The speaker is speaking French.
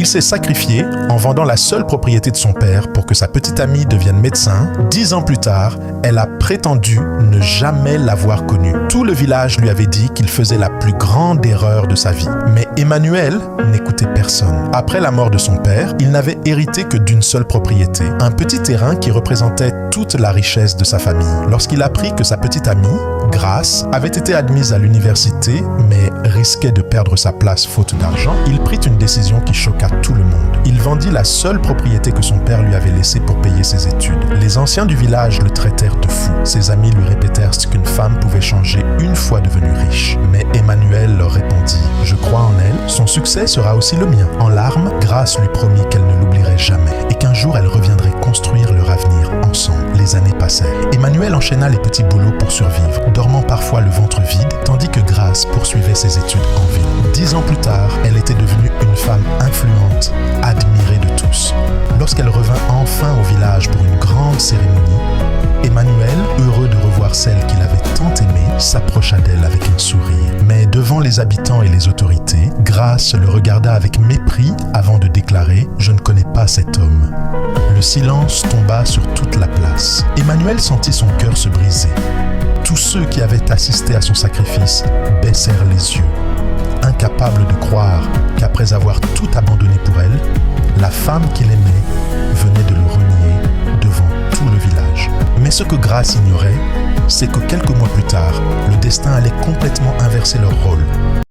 Il s'est sacrifié en vendant la seule propriété de son père pour que sa petite amie devienne médecin. 10 ans plus tard, elle a prétendu ne jamais l'avoir connu. Tout le village lui avait dit qu'il faisait la plus grande erreur de sa vie. Mais Emmanuel n'écoutait personne. Après la mort de son père, il n'avait hérité que d'une seule propriété, un petit terrain qui représentait toute la richesse de sa famille. Lorsqu'il apprit que sa petite amie, Grace, avait été admise à l'université, mais risquait de perdre sa place faute d'argent, il prit une décision qui choqua tout le monde. Il vendit la seule propriété que son père lui avait laissée pour payer ses études. Les anciens du village le traitèrent de fou. Ses amis lui répétèrent qu'une femme pouvait changer une fois devenue riche. Mais Emmanuel leur répondit « Je crois en elle, son succès sera aussi le mien. » En larmes, Grace lui promit qu'elle ne l'oublierait jamais et qu'un jour elle reviendrait construire leur avenir ensemble. Les années passèrent. Emmanuel enchaîna les petits boulots pour survivre, dormant parfois le ventre vide, tandis que Grace poursuivait ses études en ville. 10 ans plus tard, elle était devenue une femme influente, admirée de tous. Lorsqu'elle revint enfin au village pour une grande cérémonie, Emmanuel, heureux de revoir celle qu'il avait tant aimée, s'approcha d'elle avec un sourire. Mais devant les habitants et les autorités, Grace le regarda avec mépris avant de déclarer « Je ne connais pas cet homme ». Le silence tomba sur toute la place. Emmanuel sentit son cœur se briser. Tous ceux qui avaient assisté à son sacrifice baissèrent les yeux, incapables de croire qu'après avoir tout abandonné pour elle, la femme qu'il aimait venait de le renier devant tout le village. Mais ce que Grace ignorait, c'est que quelques mois plus tard, le destin allait complètement inverser leur rôle.